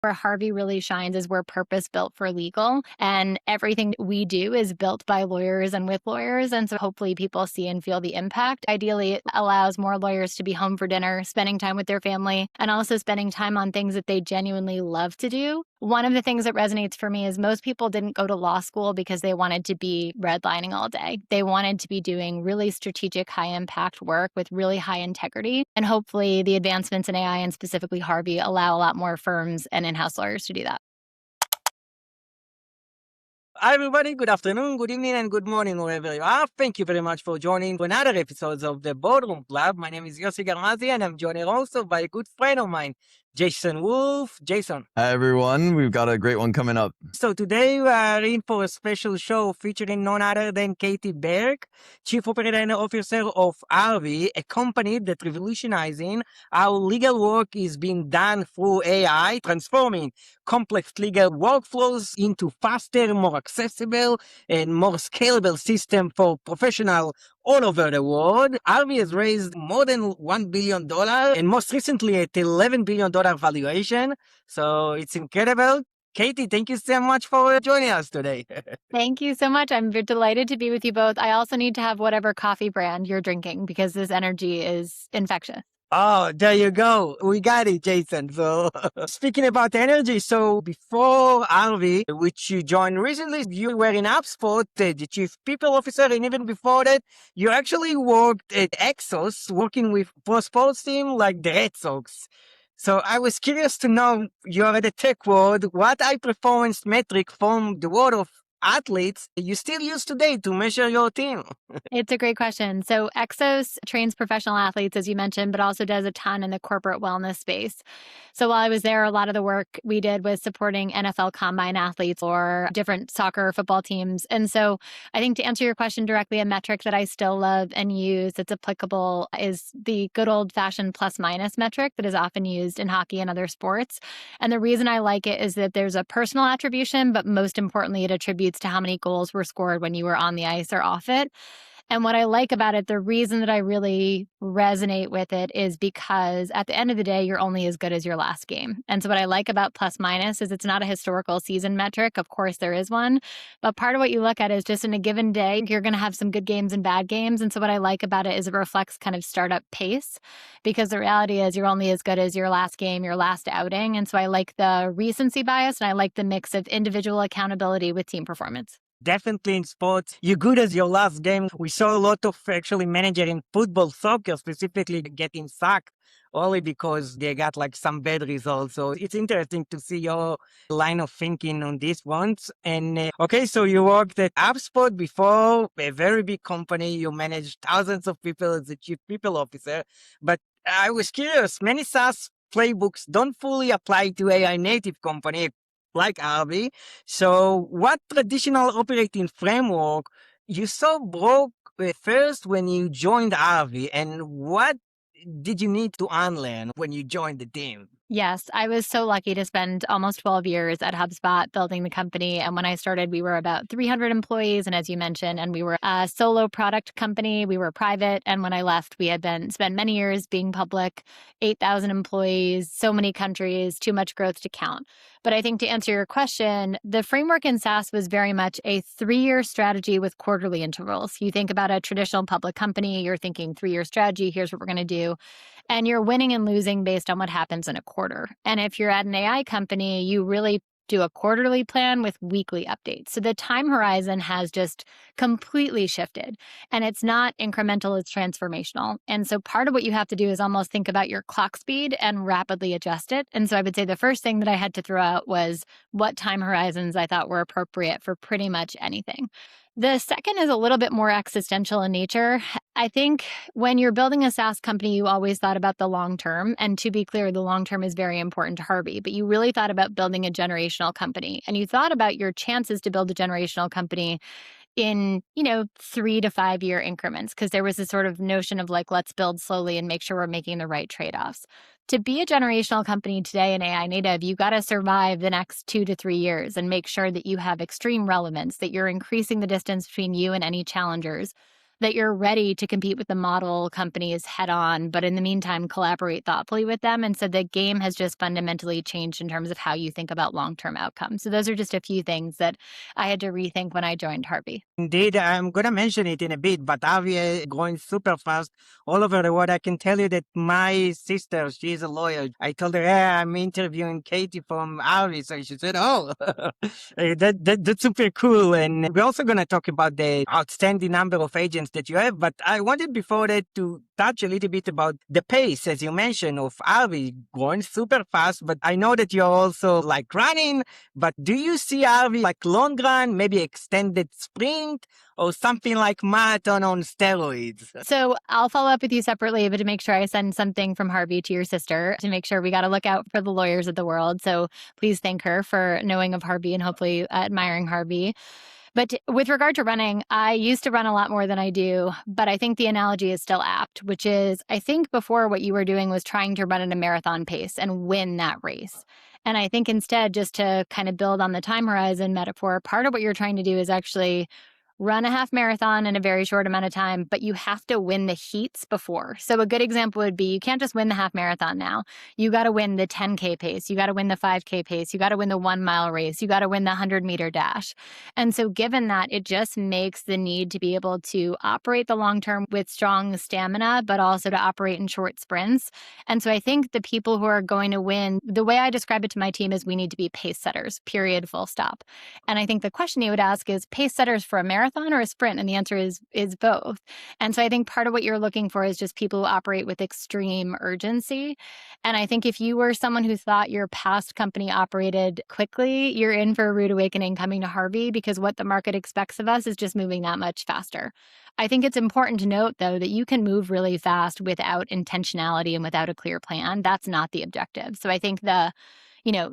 Where Harvey really shines is we're purpose built for legal, and everything we do is built by lawyers and with lawyers. And so hopefully people see and feel the impact. Ideally, it allows more lawyers to be home for dinner, spending time with their family, and also spending time on things that they genuinely love to do. One of the things that resonates for me is most people didn't go to law school because they wanted to be redlining all day. They wanted to be doing really strategic, high impact work with really high integrity. And hopefully the advancements in AI and specifically Harvey allow a lot more firms and in-house lawyers to do that. Hi, everybody. Good afternoon, good evening, and good morning, wherever you are. Thank you very much for joining for another episode of the Boardroom Club. My name is Yossi Garmazi, and I'm joined also by a good friend of mine, Jason Wolf. Jason. Hi, everyone. We've got a great one coming up. So today we are in for a special show featuring none other than Katie Burke, Chief Operating Officer of Harvey, a company that revolutionizing how legal work is being done through AI, transforming complex legal workflows into faster, more accessible, and more scalable system for professionals all over the world. Harvey has raised more than $1 billion and most recently at $11 billion valuation. So it's incredible. Katie, thank you so much for joining us today. Thank you so much. I'm delighted to be with you both. I also need to have whatever coffee brand you're drinking because this energy is infectious. Oh, there you go. We got it, Jason. So speaking about energy, so before Harvey, which you joined recently, you were in Hubspot, the chief people officer, and even before that, you actually worked at Exos, working with pro sports team like the Red Sox. So I was curious to know, you're at the tech world, what high performance metric from the world of athletes you still use today to measure your team? It's a great question. So Exos trains professional athletes, as you mentioned, but also does a ton in the corporate wellness space. So while I was there, a lot of the work we did was supporting NFL combine athletes or different soccer or football teams. And so I think to answer your question directly, a metric that I still love and use that's applicable is the good old fashioned plus minus metric that is often used in hockey and other sports. And the reason I like it is that there's a personal attribution, but most importantly, it attributes to how many goals were scored when you were on the ice or off it. And what I like about it, the reason that I really resonate with it is because at the end of the day, you're only as good as your last game. And so what I like about plus minus is it's not a historical season metric. Of course, there is one. But part of what you look at is just in a given day, you're going to have some good games and bad games. And so what I like about it is it reflects kind of startup pace because the reality is you're only as good as your last game, your last outing. And so I like the recency bias and I like the mix of individual accountability with team performance. Definitely in sports, you're good as your last game. We saw a lot of actually manager in football, soccer specifically getting sacked only because they got like some bad results. So it's interesting to see your line of thinking on these ones. And okay, so you worked at Hubspot before, a very big company. You managed thousands of people as the chief people officer. But I was curious, many SaaS playbooks don't fully apply to AI native company like Harvey. So what traditional operating framework you saw broke first when you joined Harvey, and what did you need to unlearn when you joined the team? Yes, I was so lucky to spend almost 12 years at HubSpot building the company. And when I started, we were about 300 employees. And as you mentioned, and we were a solo product company. We were private. And when I left, we had spent many years being public, 8,000 employees, so many countries, too much growth to count. But I think to answer your question, the framework in SaaS was very much a 3-year strategy with quarterly intervals. You think about a traditional public company, you're thinking 3-year strategy, here's what we're going to do. And you're winning and losing based on what happens in a quarter. And if you're at an AI company, you really do a quarterly plan with weekly updates. So the time horizon has just completely shifted. And it's not incremental, it's transformational. And so part of what you have to do is almost think about your clock speed and rapidly adjust it. And so I would say the first thing that I had to throw out was what time horizons I thought were appropriate for pretty much anything. The second is a little bit more existential in nature. I think when you're building a SaaS company, you always thought about the long term. And to be clear, the long term is very important to Harvey, but you really thought about building a generational company. And you thought about your chances to build a generational company in, 3 to 5 year increments, because there was this sort of notion of like, let's build slowly and make sure we're making the right trade-offs. To be a generational company today in AI native, you got to survive the next 2 to 3 years and make sure that you have extreme relevance, that you're increasing the distance between you and any challengers, that you're ready to compete with the model companies head on, but in the meantime, collaborate thoughtfully with them. And so the game has just fundamentally changed in terms of how you think about long-term outcomes. So those are just a few things that I had to rethink when I joined Harvey. Indeed, I'm going to mention it in a bit, but Harvey is growing super fast all over the world. I can tell you that my sister, she's a lawyer. I told her, yeah, I'm interviewing Katie from Harvey. So she said, oh, that's super cool. And we're also going to talk about the outstanding number of agents that you have. But I wanted before that to touch a little bit about the pace, as you mentioned, of Harvey growing super fast. But I know that you're also like running. But do you see Harvey like long run, maybe extended sprint, or something like marathon on steroids? So I'll follow up with you separately, but to make sure I send something from Harvey to your sister to make sure we got to look out for the lawyers of the world. So please thank her for knowing of Harvey and hopefully admiring Harvey. But with regard to running, I used to run a lot more than I do, but I think the analogy is still apt, which is I think before what you were doing was trying to run at a marathon pace and win that race. And I think instead, just to kind of build on the time horizon metaphor, part of what you're trying to do is actually run a half marathon in a very short amount of time, but you have to win the heats before. So a good example would be you can't just win the half marathon now. You got to win the 10K pace. You got to win the 5K pace. You got to win the 1 mile race. You got to win the 100-meter dash. And so given that, it just makes the need to be able to operate the long term with strong stamina, but also to operate in short sprints. And so I think the people who are going to win, the way I describe it to my team is we need to be pace setters, period, full stop. And I think the question you would ask is pace setters for a marathon or a sprint? And the answer is both. And so I think part of what you're looking for is just people who operate with extreme urgency. And I think if you were someone who thought your past company operated quickly, you're in for a rude awakening coming to Harvey, because what the market expects of us is just moving that much faster. I think it's important to note, though, that you can move really fast without intentionality and without a clear plan. That's not the objective. So I think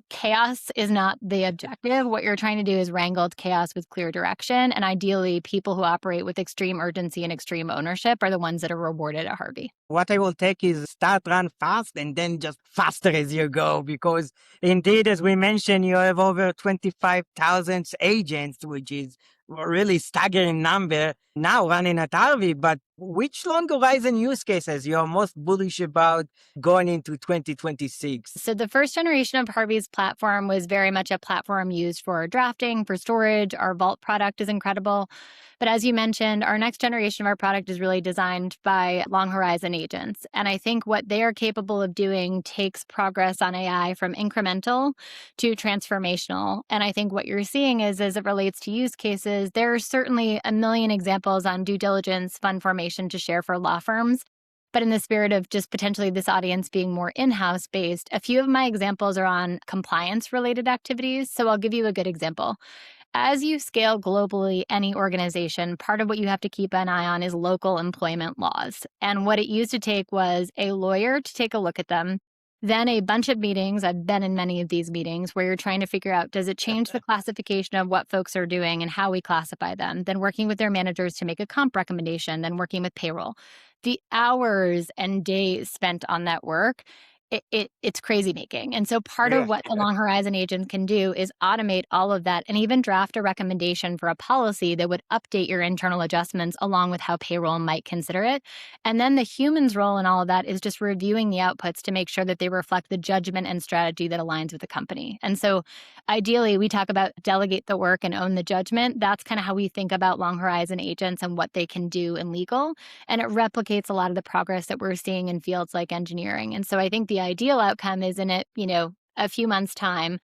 chaos is not the objective. What you're trying to do is wrangle chaos with clear direction. And ideally, people who operate with extreme urgency and extreme ownership are the ones that are rewarded at Harvey. What I will take is start run fast and then just faster as you go, because indeed, as we mentioned, you have over 25,000 agents, which is a really staggering number now running at Harvey. But which long horizon use cases you're most bullish about going into 2026? So the first generation of Harvey's platform was very much a platform used for drafting, for storage. Our Vault product is incredible. But as you mentioned, our next generation of our product is really designed by long horizon agents. And I think what they are capable of doing takes progress on AI from incremental to transformational. And I think what you're seeing is, as it relates to use cases, there are certainly a million examples on due diligence, fund formation to share for law firms. But in the spirit of just potentially this audience being more in-house based, a few of my examples are on compliance-related activities. So I'll give you a good example. As you scale globally any organization, part of what you have to keep an eye on is local employment laws. And what it used to take was a lawyer to take a look at them, then a bunch of meetings. I've been in many of these meetings where you're trying to figure out, does it change the classification of what folks are doing and how we classify them? Then working with their managers to make a comp recommendation, then working with payroll. The hours and days spent on that work, it's crazy making. And so part of what the long horizon agent can do is automate all of that and even draft a recommendation for a policy that would update your internal adjustments along with how payroll might consider it. And then the human's role in all of that is just reviewing the outputs to make sure that they reflect the judgment and strategy that aligns with the company. And so ideally, we talk about delegate the work and own the judgment. That's kind of how we think about long horizon agents and what they can do in legal. And it replicates a lot of the progress that we're seeing in fields like engineering. And so I think the ideal outcome is in a few months' time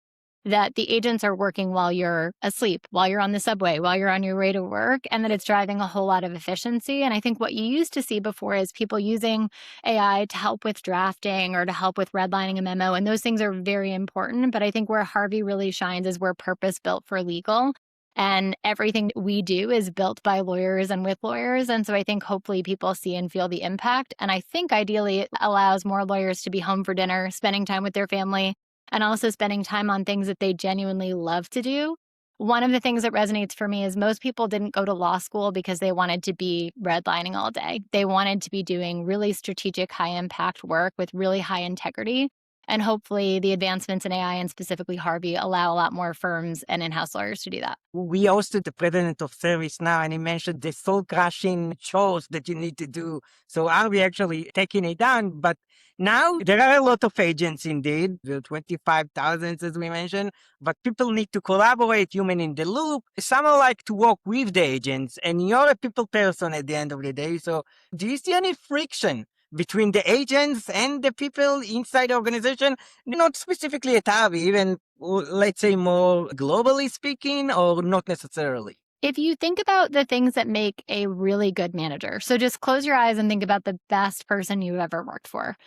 that the agents are working while you're asleep, while you're on the subway, while you're on your way to work, and that it's driving a whole lot of efficiency. And I think what you used to see before is people using AI to help with drafting or to help with redlining a memo. And those things are very important. But I think where Harvey really shines is we're purpose-built for legal. And everything we do is built by lawyers and with lawyers. And so I think hopefully people see and feel the impact. And I think ideally it allows more lawyers to be home for dinner, spending time with their family, and also spending time on things that they genuinely love to do. One of the things that resonates for me is most people didn't go to law school because they wanted to be redlining all day. They wanted to be doing really strategic, high impact work with really high integrity. And hopefully the advancements in AI and specifically Harvey allow a lot more firms and in-house lawyers to do that. We hosted the president of Service now, and he mentioned the soul-crushing chores that you need to do. So are we actually taking it down? But now there are a lot of agents indeed, the 25,000 as we mentioned, but people need to collaborate, human in the loop. Some like to work with the agents, and you're a people person at the end of the day. So do you see any friction between the agents and the people inside the organization? Not specifically at Harvey, even let's say more globally speaking, or not necessarily? If you think about the things that make a really good manager, so just close your eyes and think about the best person you've ever worked for.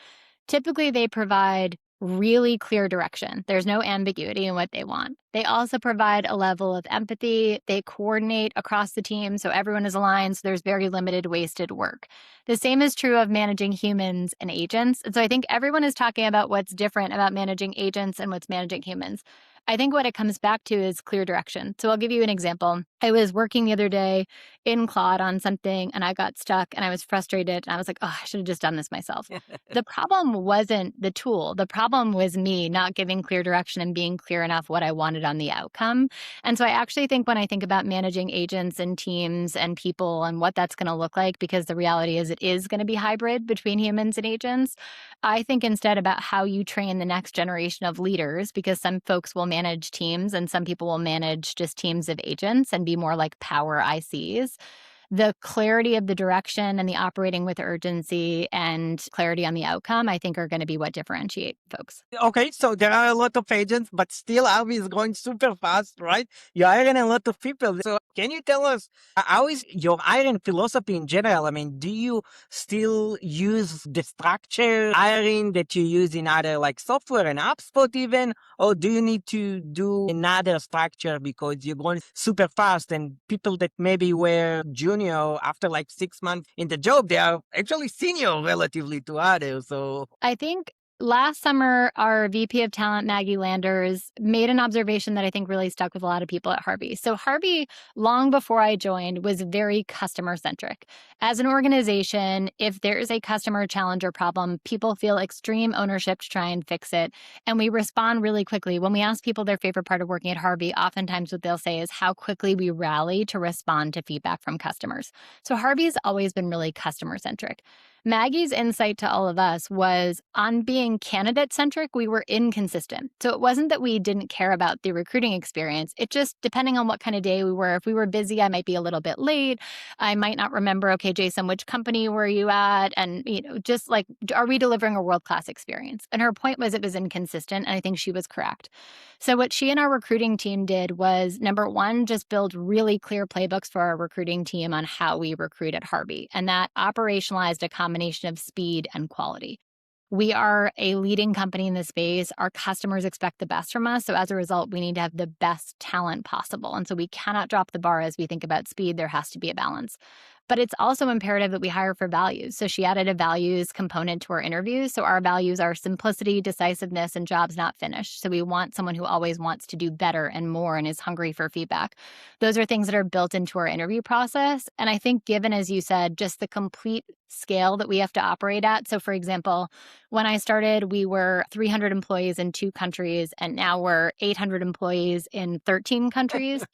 Typically, they provide really clear direction. There's no ambiguity in what they want. They also provide a level of empathy. They coordinate across the team so everyone is aligned, so there's very limited wasted work. The same is true of managing humans and agents. And so I think everyone is talking about what's different about managing agents and what's managing humans. I think what it comes back to is clear direction. So I'll give you an example. I was working the other day in Claude on something and I got stuck and I was frustrated and I was like, oh, I should have just done this myself. The problem wasn't the tool. The problem was me not giving clear direction and being clear enough what I wanted on the outcome. And so I actually think when I think about managing agents and teams and people and what that's going to look like, because the reality is it is going to be hybrid between humans and agents, I think instead about how you train the next generation of leaders, because some folks will manage teams and some people will manage just teams of agents and be more like power ICs. The clarity of the direction and the operating with urgency and clarity on the outcome, I think are going to be what differentiate folks. Okay, so there are a lot of agents, but still Harvey is growing super fast, right? You're hiring a lot of people. So can you tell us how is your hiring philosophy in general? I mean, do you still use the structure hiring that you use in other like software and Hubspot even? Or do you need to do another structure because you're going super fast and people that maybe were junior after like 6 months in the job, they are actually senior relatively to others. So I think last summer, our VP of Talent, Maggie Landers, made an observation that I think really stuck with a lot of people at Harvey. So Harvey, long before I joined, was very customer-centric. As an organization, if there is a customer challenge or problem, people feel extreme ownership to try and fix it. And we respond really quickly. When we ask people their favorite part of working at Harvey, oftentimes what they'll say is how quickly we rally to respond to feedback from customers. So Harvey's always been really customer-centric. Maggie's insight to all of us was on being candidate-centric, we were inconsistent. So it wasn't that we didn't care about the recruiting experience. It just, depending on what kind of day we were, if we were busy, I might be a little bit late. I might not remember, okay, Jason, which company were you at? And, just like, are we delivering a world-class experience? And her point was it was inconsistent, and I think she was correct. So what she and our recruiting team did was, number one, just build really clear playbooks for our recruiting team on how we recruit at Harvey. And that operationalized a combination of speed and quality. We are a leading company in this space. Our customers expect the best from us. So as a result, we need to have the best talent possible. And so we cannot drop the bar as we think about speed. There has to be a balance. But it's also imperative that we hire for values. So she added a values component to our interviews. So our values are simplicity, decisiveness, and jobs not finished. So we want someone who always wants to do better and more and is hungry for feedback. Those are things that are built into our interview process. And I think given, as you said, just the complete scale that we have to operate at. So for example, when I started, we were 300 employees in 2 countries, and now we're 800 employees in 13 countries.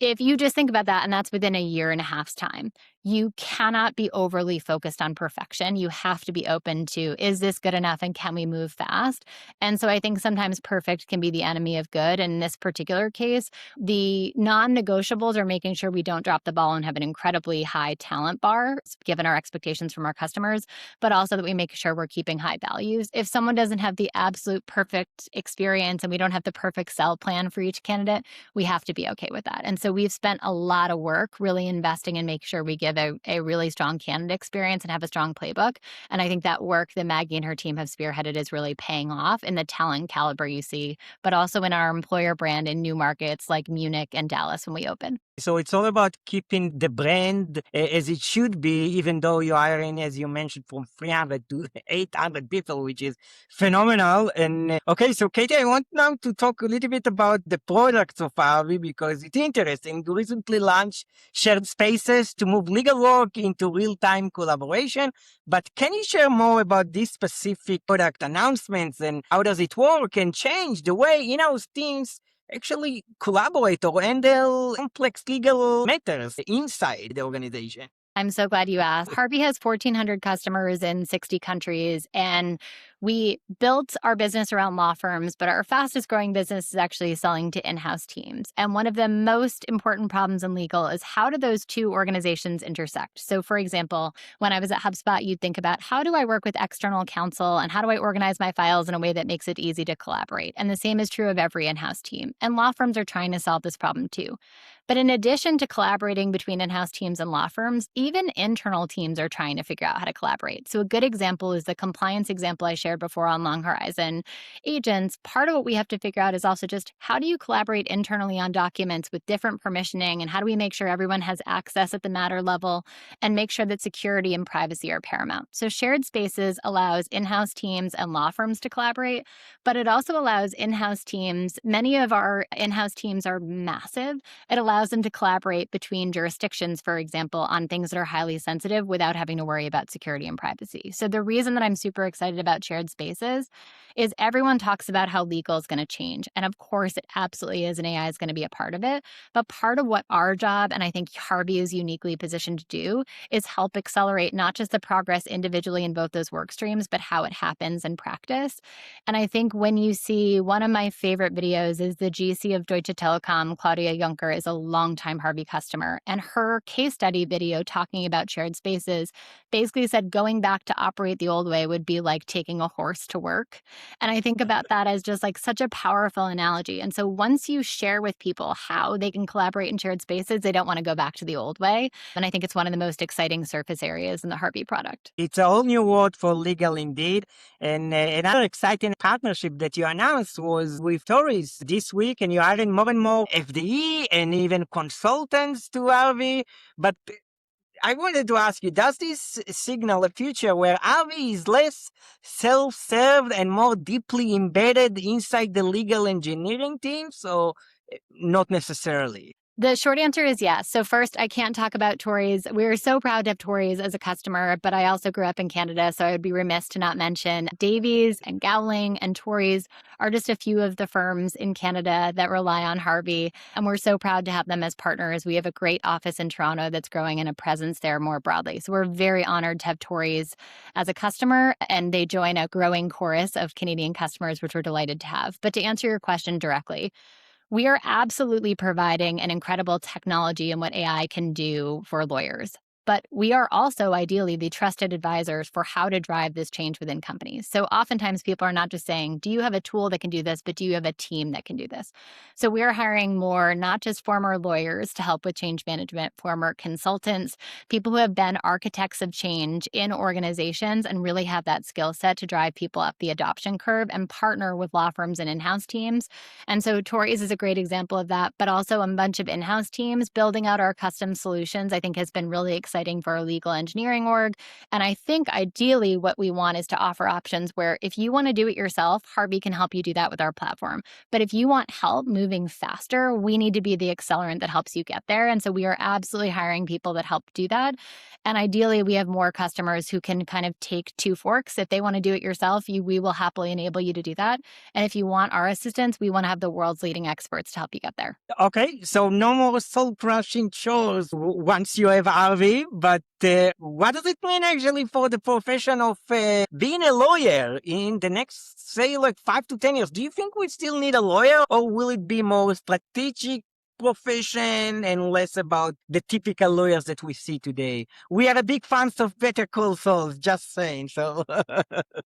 If you just think about that, and that's within a year and a half's time, you cannot be overly focused on perfection. You have to be open to, is this good enough and can we move fast? And so I think sometimes perfect can be the enemy of good. And in this particular case, the non-negotiables are making sure we don't drop the ball and have an incredibly high talent bar, given our expectations from our customers, but also that we make sure we're keeping high values. If someone doesn't have the absolute perfect experience and we don't have the perfect sell plan for each candidate, we have to be okay with that. And so we've spent a lot of work really investing in making sure we give a really strong candidate experience and have a strong playbook. And I think that work that Maggie and her team have spearheaded is really paying off in the talent caliber you see, but also in our employer brand in new markets like Munich and Dallas when we open. So it's all about keeping the brand as it should be, even though you're hiring, as you mentioned, from 300 to 800 people, which is phenomenal. And okay, so Katie, I want now to talk a little bit about the products of Harvey because it's interesting. You recently launched shared spaces to move legal work into real-time collaboration. But can you share more about these specific product announcements and how does it work and change the way in-house teams actually collaborate or handle complex legal matters inside the organization? I'm so glad you asked. Harvey has 1,400 customers in 60 countries, and we built our business around law firms, but our fastest growing business is actually selling to in-house teams. And one of the most important problems in legal is how do those two organizations intersect? So for example, when I was at Hubspot, you'd think about how do I work with external counsel and how do I organize my files in a way that makes it easy to collaborate? And the same is true of every in-house team. And law firms are trying to solve this problem too. But in addition to collaborating between in-house teams and law firms, even internal teams are trying to figure out how to collaborate. So a good example is the compliance example I shared before on long horizon agents. Part of what we have to figure out is also just how do you collaborate internally on documents with different permissioning, and how do we make sure everyone has access at the matter level and make sure that security and privacy are paramount. So shared spaces allows in-house teams and law firms to collaborate, but it also allows in-house teams. Many of our in-house teams are massive. It allows them to collaborate between jurisdictions, for example, on things that are highly sensitive without having to worry about security and privacy. So the reason that I'm super excited about shared spaces is everyone talks about how legal is going to change. And of course, it absolutely is, and AI is going to be a part of it. But part of what our job, and I think Harvey is uniquely positioned to do, is help accelerate not just the progress individually in both those work streams, but how it happens in practice. And I think when you see one of my favorite videos is the GC of Deutsche Telekom, Claudia Juncker, is a longtime Harvey customer. And her case study video talking about shared spaces basically said going back to operate the old way would be like taking a horse to work. And I think about that as just like such a powerful analogy. And so once you share with people how they can collaborate in shared spaces, they don't want to go back to the old way. And I think it's one of the most exciting surface areas in the Harvey product. It's a whole new world for legal indeed. And another exciting partnership that you announced was with Torys this week, and you're adding more and more FDE and even consultants to Harvey. But I wanted to ask you, does this signal a future where Harvey is less self-served and more deeply embedded inside the legal engineering team? So not necessarily. The short answer is yes. So first, I can't talk about Torys. We're so proud to have Torys as a customer, but I also grew up in Canada, so I would be remiss to not mention Davies and Gowling and Torys are just a few of the firms in Canada that rely on Harvey, and we're so proud to have them as partners. We have a great office in Toronto that's growing and a presence there more broadly. So we're very honored to have Torys as a customer, and they join a growing chorus of Canadian customers, which we're delighted to have. But to answer your question directly, we are absolutely providing an incredible technology in what AI can do for lawyers. But we are also ideally the trusted advisors for how to drive this change within companies. So oftentimes people are not just saying, do you have a tool that can do this, but do you have a team that can do this? So we are hiring more, not just former lawyers to help with change management, former consultants, people who have been architects of change in organizations and really have that skill set to drive people up the adoption curve and partner with law firms and in-house teams. And so Torys is a great example of that, but also a bunch of in-house teams building out our custom solutions, I think has been really exciting for our legal engineering org. And I think ideally what we want is to offer options where if you want to do it yourself, Harvey can help you do that with our platform. But if you want help moving faster, we need to be the accelerant that helps you get there. And so we are absolutely hiring people that help do that. And ideally, we have more customers who can kind of take two forks. If they want to do it yourself, we will happily enable you to do that. And if you want our assistance, we want to have the world's leading experts to help you get there. Okay, so no more soul-crushing chores once you have Harvey, but what does it mean actually for the profession of being a lawyer in the next, say, like 5 to 10 years? Do you think we still need a lawyer, or will it be more strategic profession and less about the typical lawyers that we see today? We are a big fans of Better Call Saul, just saying. So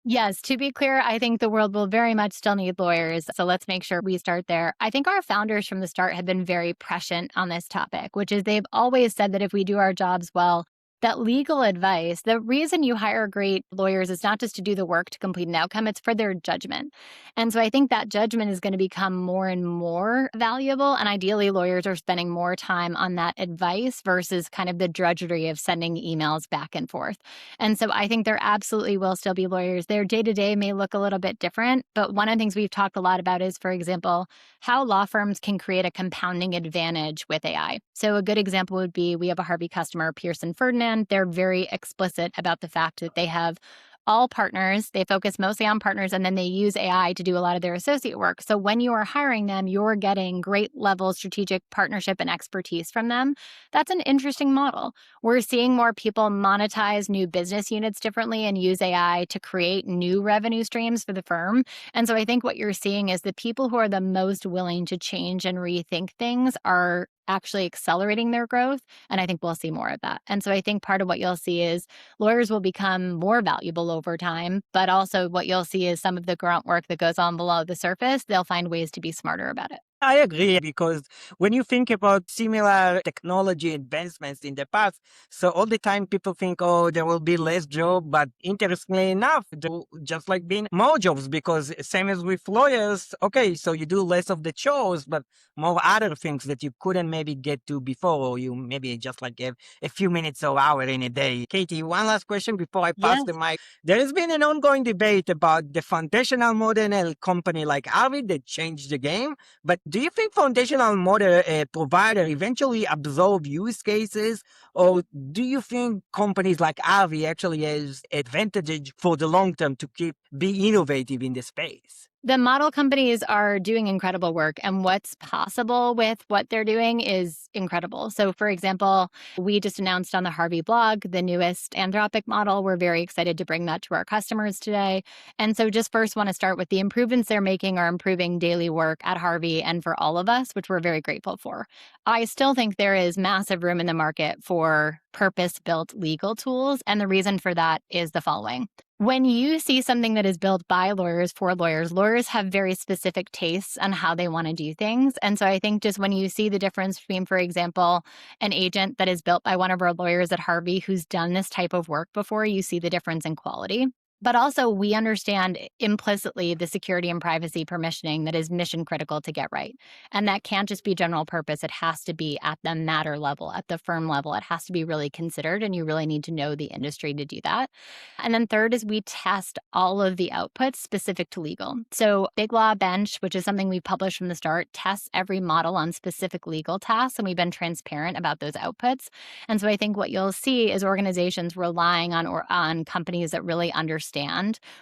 yes, to be clear, I think the world will very much still need lawyers. So let's make sure we start there. I think our founders from the start have been very prescient on this topic, which is they've always said that if we do our jobs well, that legal advice, the reason you hire great lawyers is not just to do the work to complete an outcome, it's for their judgment. And so I think that judgment is going to become more and more valuable. And ideally, lawyers are spending more time on that advice versus kind of the drudgery of sending emails back and forth. And so I think there absolutely will still be lawyers. Their day-to-day may look a little bit different, but one of the things we've talked a lot about is, for example, how law firms can create a compounding advantage with AI. So a good example would be, we have a Harvey customer, Pearson Ferdinand. They're very explicit about the fact that they have all partners. They focus mostly on partners, and then they use AI to do a lot of their associate work. So when you are hiring them, you're getting great level strategic partnership and expertise from them. That's an interesting model. We're seeing more people monetize new business units differently and use AI to create new revenue streams for the firm. And so I think what you're seeing is the people who are the most willing to change and rethink things are actually accelerating their growth. And I think we'll see more of that. And so I think part of what you'll see is lawyers will become more valuable over time, but also what you'll see is some of the grunt work that goes on below the surface, they'll find ways to be smarter about it. I agree, because when you think about similar technology advancements in the past, so all the time people think, oh, there will be less job, but interestingly enough, there will just like being more jobs, because same as with lawyers, okay, so you do less of the chores, but more other things that you couldn't maybe get to before, or you maybe just like have a few minutes or hour in a day. Katie, one last question before I pass Yes. the mic. There has been an ongoing debate about the foundational model company like Harvey that changed the game. But do you think foundational model provider eventually absorb use cases, or do you think companies like Harvey actually has advantage for the long term to be innovative in the space? The model companies are doing incredible work, and what's possible with what they're doing is incredible. So, for example, we just announced on the Harvey blog the newest Anthropic model. We're very excited to bring that to our customers today. And so, just first want to start with the improvements they're making are improving daily work at Harvey and for all of us, which we're very grateful for. I still think there is massive room in the market for purpose-built legal tools, and the reason for that is the following. When you see something that is built by lawyers for lawyers, lawyers have very specific tastes on how they want to do things. And so I think just when you see the difference between, for example, an agent that is built by one of our lawyers at Harvey who's done this type of work before, you see the difference in quality. But also, we understand implicitly the security and privacy permissioning that is mission critical to get right. And that can't just be general purpose. It has to be at the matter level, at the firm level. It has to be really considered, and you really need to know the industry to do that. And then third is we test all of the outputs specific to legal. So Big Law Bench, which is something we published from the start, tests every model on specific legal tasks, and we've been transparent about those outputs. And so I think what you'll see is organizations relying on companies that really understand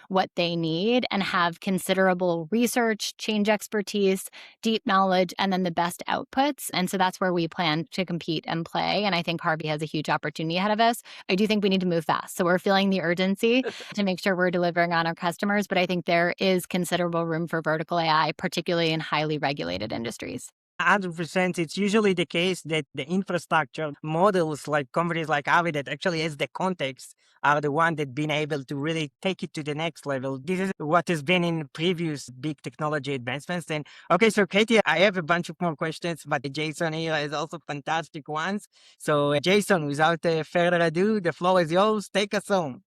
what they need and have considerable research, change expertise, deep knowledge, and then the best outputs. And so that's where we plan to compete and play. And I think Harvey has a huge opportunity ahead of us. I do think we need to move fast. So we're feeling the urgency to make sure we're delivering on our customers. But I think there is considerable room for vertical AI, particularly in highly regulated industries. 100%. It's usually the case that the infrastructure models like companies like Harvey that actually has the context are the one that been able to really take it to the next level. This is what has been in previous big technology advancements. And okay, so Katie, I have a bunch of more questions, but Jason here has also fantastic ones. So Jason, without further ado, the floor is yours. Take us home.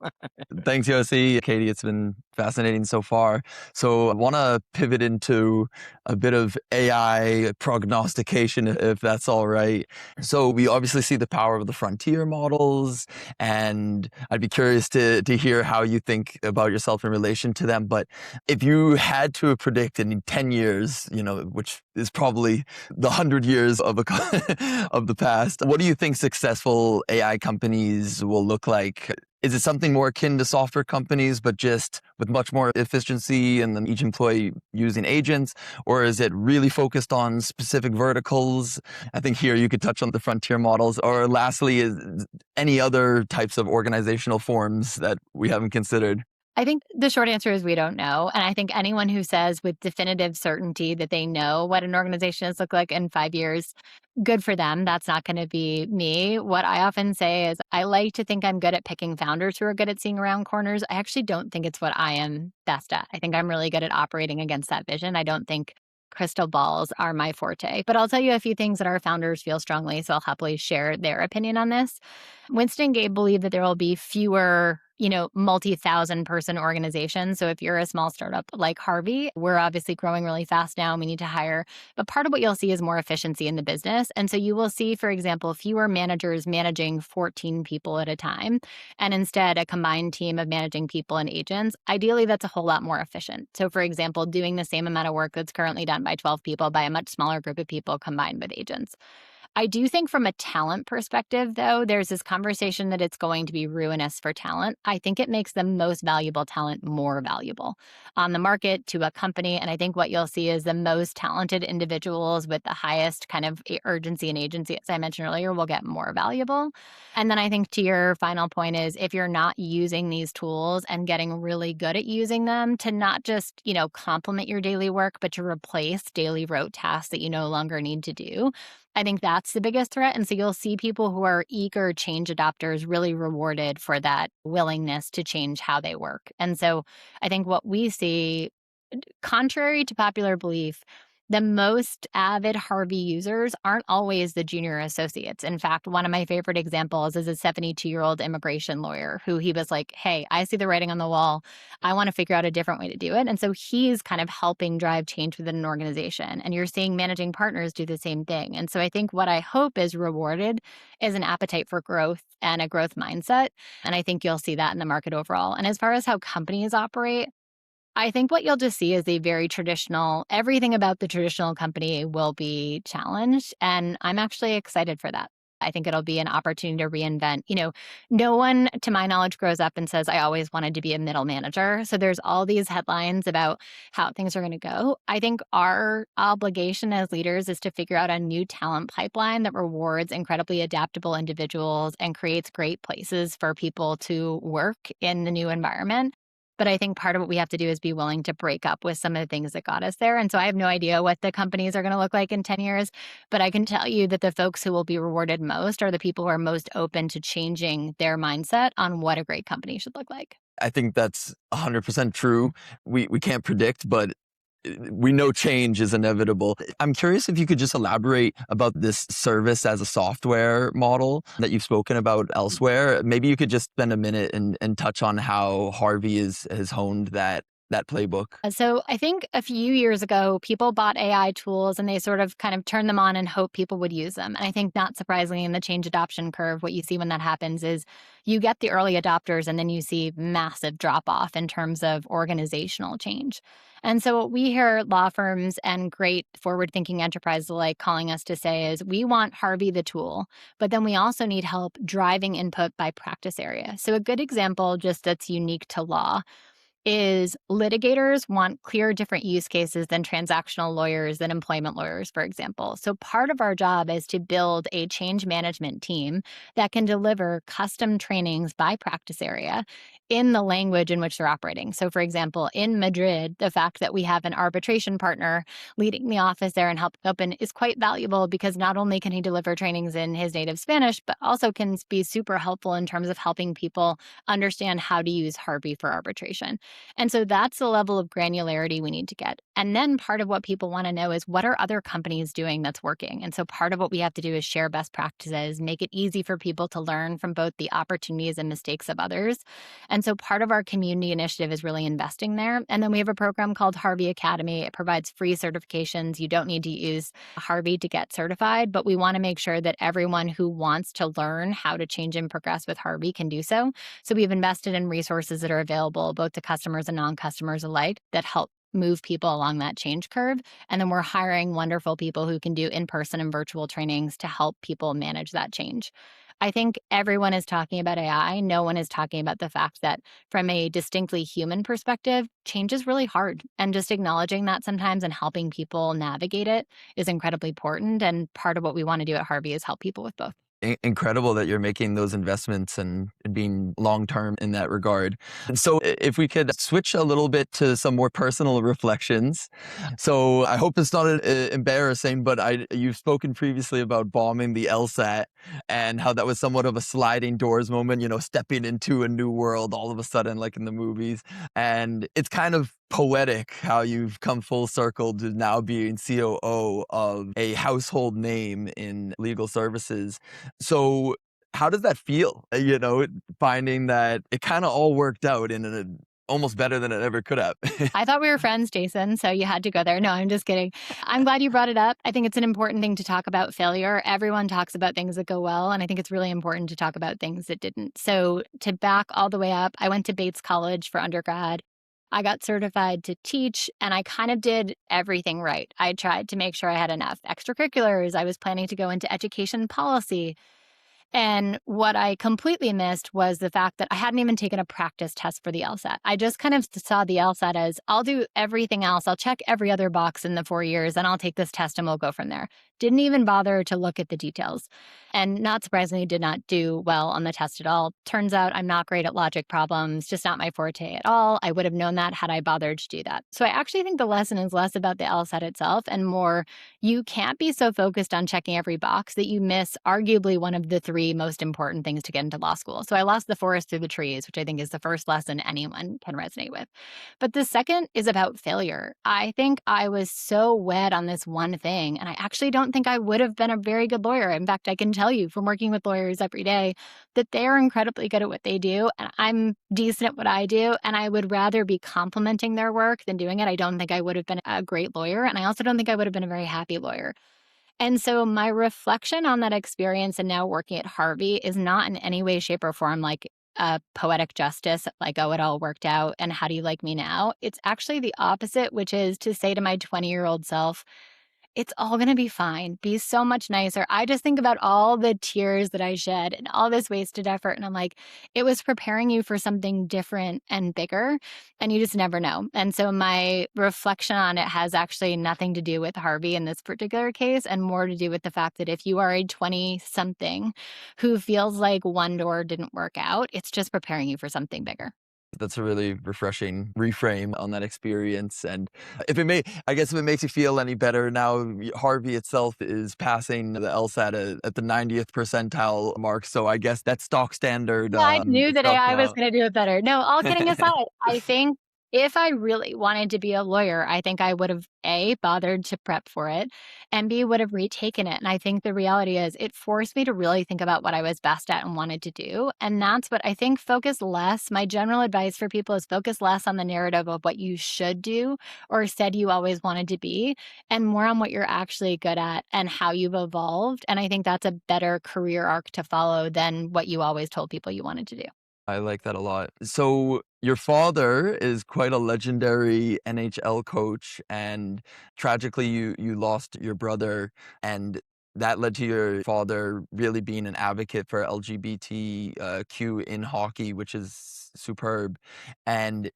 Thanks, Yossi. Katie, it's been fascinating so far. So I want to pivot into a bit of AI prognostication, if that's all right. So we obviously see the power of the frontier models, and I'd be curious to hear how you think about yourself in relation to them. But if you had to predict in 10 years, which is probably the 100 years of of the past, what do you think successful AI companies will look like? Is it something more akin to software companies, but just with much more efficiency and then each employee using agents? Or is it really focused on specific verticals? I think here you could touch on the frontier models. Or lastly, is any other types of organizational forms that we haven't considered? I think the short answer is we don't know. And I think anyone who says with definitive certainty that they know what an organization has looked like in 5 years, good for them. That's not going to be me. What I often say is I like to think I'm good at picking founders who are good at seeing around corners. I actually don't think it's what I am best at. I think I'm really good at operating against that vision. I don't think crystal balls are my forte. But I'll tell you a few things that our founders feel strongly, so I'll happily share their opinion on this. Winston and Gabe believe that there will be fewer, multi-thousand person organizations. So if you're a small startup like Harvey, we're obviously growing really fast now and we need to hire. But part of what you'll see is more efficiency in the business. And so you will see, for example, fewer managers managing 14 people at a time, and instead a combined team of managing people and agents. Ideally, that's a whole lot more efficient. So for example, doing the same amount of work that's currently done by 12 people by a much smaller group of people combined with agents. I do think from a talent perspective, though, there's this conversation that it's going to be ruinous for talent. I think it makes the most valuable talent more valuable on the market to a company. And I think what you'll see is the most talented individuals with the highest kind of urgency and agency, as I mentioned earlier, will get more valuable. And then I think to your final point is if you're not using these tools and getting really good at using them to not just, complement your daily work, but to replace daily rote tasks that you no longer need to do, I think that's the biggest threat. And so you'll see people who are eager change adopters really rewarded for that willingness to change how they work. And so I think what we see, contrary to popular belief, the most avid Harvey users aren't always the junior associates. In fact, one of my favorite examples is a 72-year-old immigration lawyer who he was like, hey, I see the writing on the wall. I want to figure out a different way to do it. And so he's kind of helping drive change within an organization. And you're seeing managing partners do the same thing. And so I think what I hope is rewarded is an appetite for growth and a growth mindset. And I think you'll see that in the market overall. And as far as how companies operate, I think what you'll just see is everything about the traditional company will be challenged. And I'm actually excited for that. I think it'll be an opportunity to reinvent. No one, to my knowledge, grows up and says, I always wanted to be a middle manager. So there's all these headlines about how things are going to go. I think our obligation as leaders is to figure out a new talent pipeline that rewards incredibly adaptable individuals and creates great places for people to work in the new environment. But I think part of what we have to do is be willing to break up with some of the things that got us there. And so I have no idea what the companies are going to look like in 10 years. But I can tell you that the folks who will be rewarded most are the people who are most open to changing their mindset on what a great company should look like. I think that's 100% true. We can't predict, but we know change is inevitable. I'm curious if you could just elaborate about this service-as-a-software model that you've spoken about elsewhere. Maybe you could just spend a minute and touch on how Harvey has honed that playbook. So I think a few years ago, people bought AI tools and they sort of kind of turned them on and hoped people would use them. And I think not surprisingly in the change adoption curve, what you see when that happens is you get the early adopters and then you see massive drop off in terms of organizational change. And so what we hear law firms and great forward-thinking enterprises alike calling us to say is we want Harvey the tool, but then we also need help driving input by practice area. So a good example just that's unique to law is litigators want clear different use cases than transactional lawyers, than employment lawyers, for example. So part of our job is to build a change management team that can deliver custom trainings by practice area in the language in which they're operating. So for example, in Madrid, the fact that we have an arbitration partner leading the office there and help open is quite valuable because not only can he deliver trainings in his native Spanish, but also can be super helpful in terms of helping people understand how to use Harvey for arbitration. And so that's the level of granularity we need to get. And then part of what people want to know is what are other companies doing that's working? And so part of what we have to do is share best practices, make it easy for people to learn from both the opportunities and mistakes of others. And so part of our community initiative is really investing there. And then we have a program called Harvey Academy. It provides free certifications. You don't need to use Harvey to get certified, but we want to make sure that everyone who wants to learn how to change and progress with Harvey can do so. So we've invested in resources that are available both to customers and non-customers alike that help move people along that change curve. And then we're hiring wonderful people who can do in-person and virtual trainings to help people manage that change. I think everyone is talking about AI. No one is talking about the fact that from a distinctly human perspective, change is really hard. And just acknowledging that sometimes and helping people navigate it is incredibly important. And part of what we want to do at Harvey is help people with both. Incredible that you're making those investments and being long-term in that regard. So if we could switch a little bit to some more personal reflections. So I hope it's not embarrassing, but you've spoken previously about bombing the LSAT and how that was somewhat of a sliding doors moment, stepping into a new world all of a sudden, like in the movies. And it's kind of poetic how you've come full circle to now being COO of a household name in legal services. So how does that feel? Finding that it kind of all worked out in almost better than it ever could have. I thought we were friends, Jason, so you had to go there. No, I'm just kidding. I'm glad you brought it up. I think it's an important thing to talk about failure. Everyone talks about things that go well, and I think it's really important to talk about things that didn't. So to back all the way up, I went to Bates College for undergrad. I got certified to teach, and I kind of did everything right. I tried to make sure I had enough extracurriculars. I was planning to go into education policy. And what I completely missed was the fact that I hadn't even taken a practice test for the LSAT. I just kind of saw the LSAT as, I'll do everything else. I'll check every other box in the 4 years, and I'll take this test and we'll go from there. Didn't even bother to look at the details. And not surprisingly, did not do well on the test at all. Turns out I'm not great at logic problems, just not my forte at all. I would have known that had I bothered to do that. So I actually think the lesson is less about the LSAT itself and more, you can't be so focused on checking every box that you miss arguably one of the 3 most important things to get into law school. So I lost the forest through the trees, which I think is the first lesson anyone can resonate with. But the second is about failure. I think I was so wed on this one thing, and I actually don't think I would have been a very good lawyer. In fact, I can tell you from working with lawyers every day that they are incredibly good at what they do, and I'm decent at what I do, and I would rather be complimenting their work than doing it. I don't think I would have been a great lawyer, and I also don't think I would have been a very happy lawyer. And so my reflection on that experience and now working at Harvey is not in any way, shape, or form like a poetic justice, like, oh, it all worked out and how do you like me now? It's actually the opposite, which is to say to my 20-year-old self, it's all going to be fine. Be so much nicer. I just think about all the tears that I shed and all this wasted effort. And I'm like, it was preparing you for something different and bigger. And you just never know. And so my reflection on it has actually nothing to do with Harvey in this particular case and more to do with the fact that if you are a 20-something who feels like one door didn't work out, it's just preparing you for something bigger. That's a really refreshing reframe on that experience. And I guess if it makes you feel any better now, Harvey itself is passing the LSAT at the 90th percentile mark. So I guess that's stock standard. I knew that stuff AI was now. going to do it better. No, all kidding aside, I think if I really wanted to be a lawyer, I think I would have A, bothered to prep for it, and B, would have retaken it. And I think the reality is it forced me to really think about what I was best at and wanted to do. And that's what I think, focus less. My general advice for people is focus less on the narrative of what you should do or said you always wanted to be, and more on what you're actually good at and how you've evolved. And I think that's a better career arc to follow than what you always told people you wanted to do. I like that a lot. So your father is quite a legendary NHL coach, and tragically you lost your brother, and that led to your father really being an advocate for LGBTQ in hockey, which is superb. And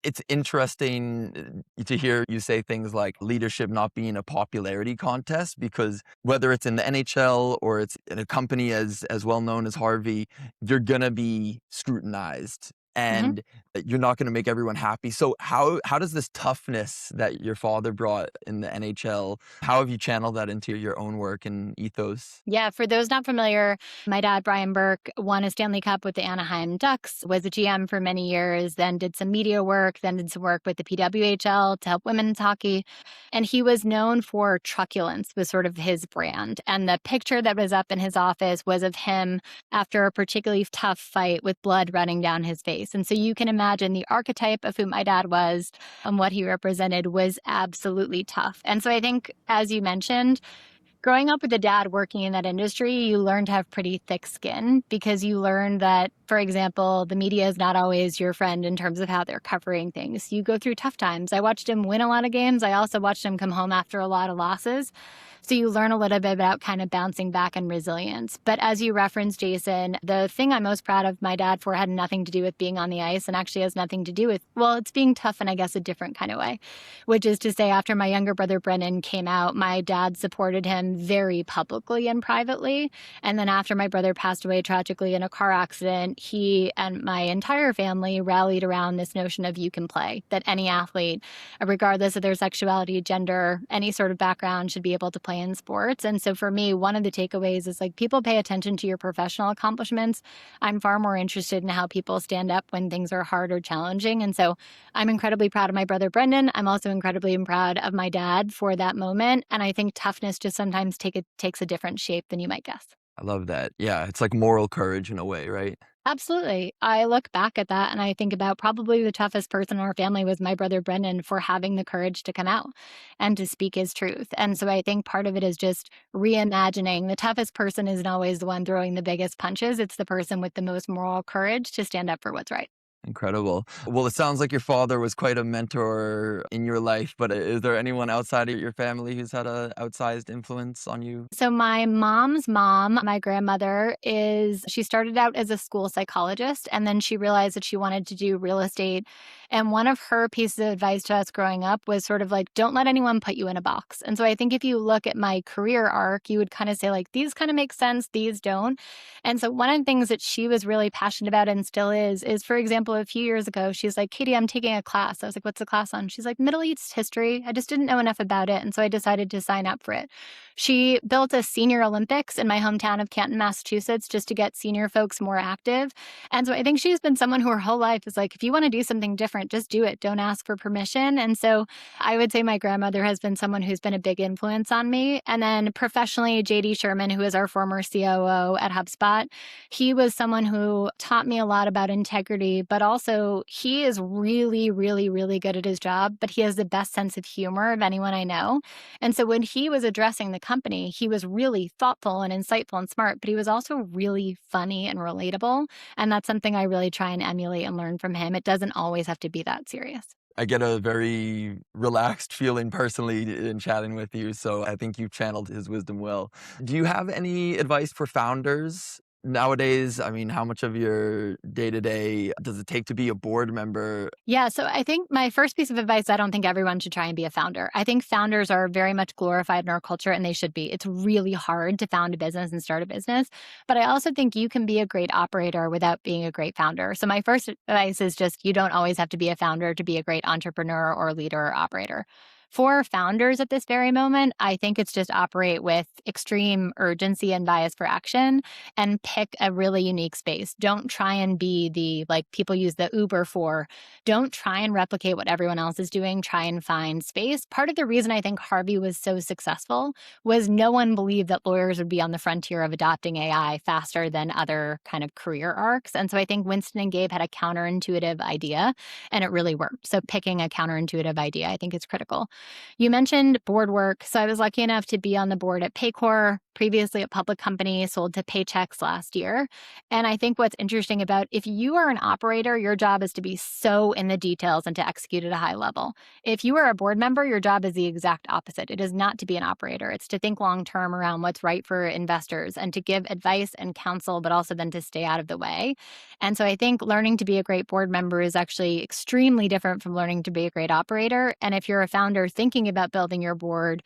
it's interesting to hear you say things like leadership not being a popularity contest, because whether it's in the NHL or it's in a company as well known as Harvey, you're going to be scrutinized and you're not going to make everyone happy. So how does this toughness that your father brought in the NHL, how have you channeled that into your own work and ethos? Yeah, for those not familiar, my dad, Brian Burke, won a Stanley Cup with the Anaheim Ducks, was a GM for many years, then did some media work, then did some work with the PWHL to help women's hockey. And he was known for truculence, was sort of his brand. And the picture that was up in his office was of him after a particularly tough fight with blood running down his face. And so you can imagine the archetype of who my dad was and what he represented was absolutely tough. And so I think, as you mentioned, growing up with a dad working in that industry, you learn to have pretty thick skin because you learn that, for example, the media is not always your friend in terms of how they're covering things. You go through tough times. I watched him win a lot of games. I also watched him come home after a lot of losses. So you learn a little bit about kind of bouncing back and resilience. But as you referenced, Jason, the thing I'm most proud of my dad for had nothing to do with being on the ice and actually has nothing to do with, well, it's being tough in, I guess, a different kind of way, which is to say after my younger brother, Brennan, came out, my dad supported him him very publicly and privately. And then after my brother passed away tragically in a car accident, he and my entire family rallied around this notion of you can play, that any athlete, regardless of their sexuality, gender, any sort of background, should be able to play in sports. And so for me, one of the takeaways is like, people pay attention to your professional accomplishments. I'm far more interested in how people stand up when things are hard or challenging. And so I'm incredibly proud of my brother Brendan. I'm also incredibly proud of my dad for that moment. And I think toughness just sometimes takes a different shape than you might guess. I love that. Yeah, it's like moral courage in a way, right? Absolutely. I look back at that and I think about probably the toughest person in our family was my brother Brendan for having the courage to come out and to speak his truth. And so I think part of it is just reimagining the toughest person isn't always the one throwing the biggest punches. It's the person with the most moral courage to stand up for what's right. Incredible. Well, it sounds like your father was quite a mentor in your life, but is there anyone outside of your family who's had a outsized influence on you? So my mom's mom, my grandmother, she started out as a school psychologist, and then she realized that she wanted to do real estate. And one of her pieces of advice to us growing up was sort of like, don't let anyone put you in a box. And so I think if you look at my career arc, you would kind of say like, these kind of make sense, these don't. And so one of the things that she was really passionate about and still is for example, a few years ago, she's like, Katie, I'm taking a class. I was like, what's the class on? She's like, Middle East history. I just didn't know enough about it. And so I decided to sign up for it. She built a senior Olympics in my hometown of Canton, Massachusetts, just to get senior folks more active. And so I think she's been someone who her whole life is like, if you want to do something different, just do it. Don't ask for permission. And so I would say my grandmother has been someone who's been a big influence on me. And then professionally, JD Sherman, who is our former COO at Hubspot, he was someone who taught me a lot about integrity, but also he is really, really, really good at his job, but he has the best sense of humor of anyone I know. And so when he was addressing the company, he was really thoughtful and insightful and smart, but he was also really funny and relatable. And that's something I really try and emulate and learn from him. It doesn't always have to be that serious. I get a very relaxed feeling personally in chatting with you, so I think you've channeled his wisdom well. Do you have any advice for founders? Nowadays, I mean, how much of your day-to-day does it take to be a board member? Yeah, so I think my first piece of advice, I don't think everyone should try and be a founder. I think founders are very much glorified in our culture, and they should be. It's really hard to found a business and start a business. But I also think you can be a great operator without being a great founder. So my first advice is just you don't always have to be a founder to be a great entrepreneur or leader or operator. For founders at this very moment, I think it's just operate with extreme urgency and bias for action and pick a really unique space. Don't try and be like people use the Uber for. Don't try and replicate what everyone else is doing. Try and find space. Part of the reason I think Harvey was so successful was no one believed that lawyers would be on the frontier of adopting AI faster than other kind of career arcs. And so I think Winston and Gabe had a counterintuitive idea and it really worked. So picking a counterintuitive idea, I think is critical. You mentioned board work. So I was lucky enough to be on the board at Paycor, previously a public company, sold to Paychex last year. And I think what's interesting about if you are an operator, your job is to be so in the details and to execute at a high level. If you are a board member, your job is the exact opposite. It is not to be an operator. It's to think long term around what's right for investors and to give advice and counsel, but also then to stay out of the way. And so I think learning to be a great board member is actually extremely different from learning to be a great operator. And if you're a founder thinking about building your board,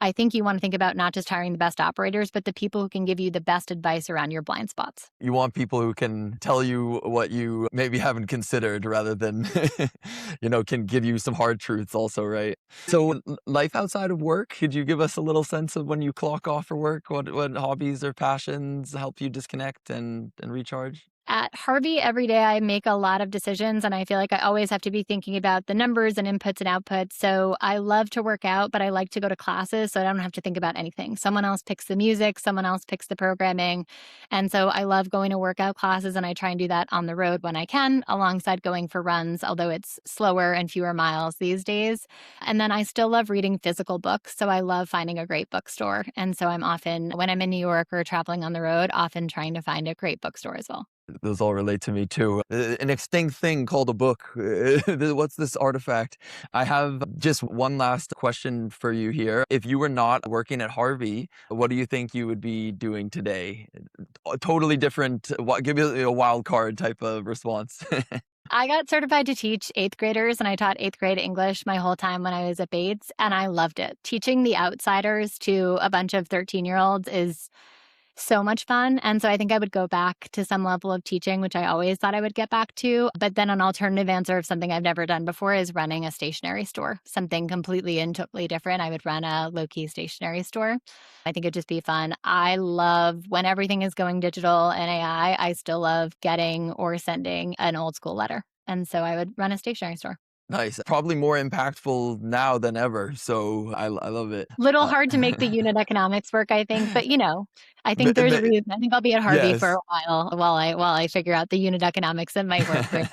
I think you want to think about not just hiring the best operators, but the people who can give you the best advice around your blind spots. You want people who can tell you what you maybe haven't considered rather than, can give you some hard truths also, right? So life outside of work, could you give us a little sense of when you clock off for work, what hobbies or passions help you disconnect and recharge? At Harvey, every day I make a lot of decisions, and I feel like I always have to be thinking about the numbers and inputs and outputs. So I love to work out, but I like to go to classes so I don't have to think about anything. Someone else picks the music, someone else picks the programming. And so I love going to workout classes, and I try and do that on the road when I can, alongside going for runs, although it's slower and fewer miles these days. And then I still love reading physical books, so I love finding a great bookstore. And so I'm often, when I'm in New York or traveling on the road, often trying to find a great bookstore as well. Those all relate to me too. An extinct thing called a book. What's this artifact? I have just one last question for you here. If you were not working at Harvey, what do you think you would be doing today? Totally different. Give me a wild card type of response. I got certified to teach eighth graders, and I taught eighth grade English my whole time when I was at Bates, and I loved it. Teaching the outsiders to a bunch of 13-year-olds is so much fun. And so I think I would go back to some level of teaching, which I always thought I would get back to. But then an alternative answer of something I've never done before is running a stationery store, something completely and totally different. I would run a low-key stationery store. I think it'd just be fun. I love when everything is going digital and AI, I still love getting or sending an old school letter. And so I would run a stationery store. Nice. Probably more impactful now than ever. So I love it. Little hard to make the unit economics work, I think, but I think Ma- there's a ma- reason. I think I'll be at Harvey for yes. a while I figure out the unit economics that might work great.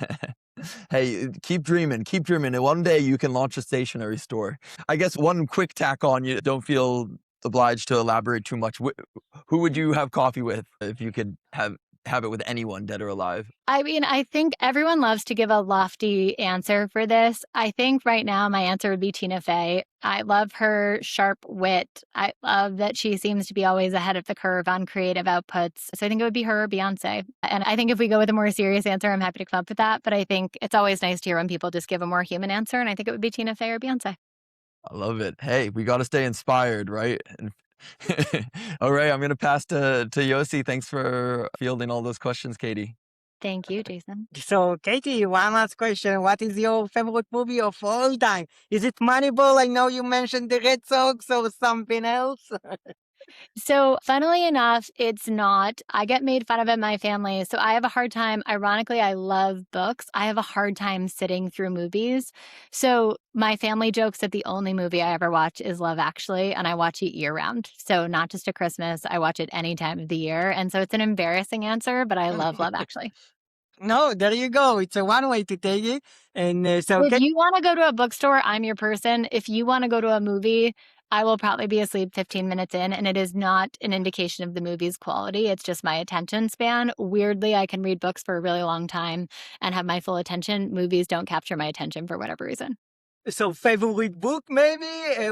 Hey, keep dreaming, keep dreaming. And one day you can launch a stationery store. I guess one quick tack on, you don't feel obliged to elaborate too much. Who would you have coffee with if you could have it with anyone, dead or alive? I mean, I think everyone loves to give a lofty answer for this. I think right now my answer would be Tina Fey. I love her sharp wit. I love that she seems to be always ahead of the curve on creative outputs. So I think it would be her or Beyonce. And I think if we go with a more serious answer, I'm happy to come up with that. But I think it's always nice to hear when people just give a more human answer. And I think it would be Tina Fey or Beyonce. I love it. Hey, we got to stay inspired, right? And all right, I'm going to pass to Yossi. Thanks for fielding all those questions, Katie. Thank you, Jason. So, Katie, one last question. What is your favorite movie of all time? Is it Moneyball? I know you mentioned the Red Sox or something else. So, funnily enough, it's not. I get made fun of in my family. So, I have a hard time. Ironically, I love books. I have a hard time sitting through movies. So, my family jokes that the only movie I ever watch is Love Actually, and I watch it year round. So, not just at Christmas, I watch it any time of the year. And so, it's an embarrassing answer, but I love Love Actually. No, there you go. It's a one way to take it. And If you want to go to a bookstore, I'm your person. If you want to go to a movie, I will probably be asleep 15 minutes in, and it is not an indication of the movie's quality. It's just my attention span. Weirdly, I can read books for a really long time and have my full attention. Movies don't capture my attention for whatever reason. so favorite book maybe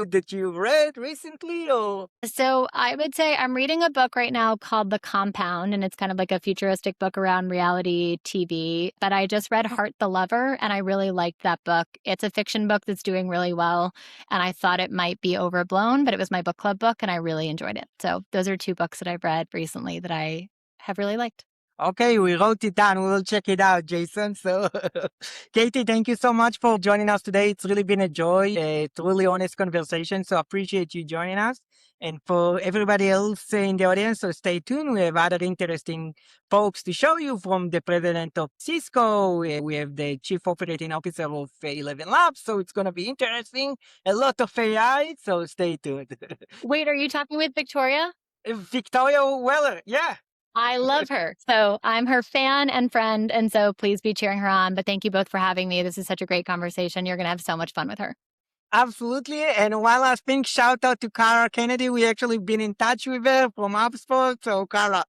that you read recently or? So I would say I'm reading a book right now called The Compound, and it's kind of like a futuristic book around reality TV. But I just read Heart the Lover, and I really liked that book. It's a fiction book that's doing really well, and I thought it might be overblown, but it was my book club book, and I really enjoyed it. So those are two books that I've read recently that I have really liked. Okay, we wrote it down. We will check it out, Jason. So, Katie, thank you so much for joining us today. It's really been a joy, a truly honest conversation. So, appreciate you joining us. And for everybody else in the audience, so stay tuned. We have other interesting folks to show you, from the president of Cisco. We have the chief operating officer of 11 Labs. So, it's going to be interesting. A lot of AI. So, stay tuned. Wait, are you talking with Victoria? Victoria Weller. Yeah. I love her. So I'm her fan and friend. And so please be cheering her on. But thank you both for having me. This is such a great conversation. You're going to have so much fun with her. Absolutely. And one last thing, shout out to Cara Kennedy. We actually been in touch with her from Hubspot. So, Cara,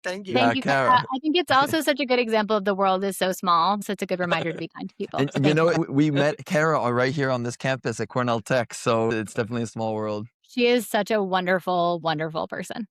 thank you. Yeah, Thank you, Kara. Kara. I think it's also such a good example of the world is so small. So it's a good reminder to be kind to people. And So you thank know, you. we met Kara right here on this campus at Cornell Tech. So it's definitely a small world. She is such a wonderful, wonderful person.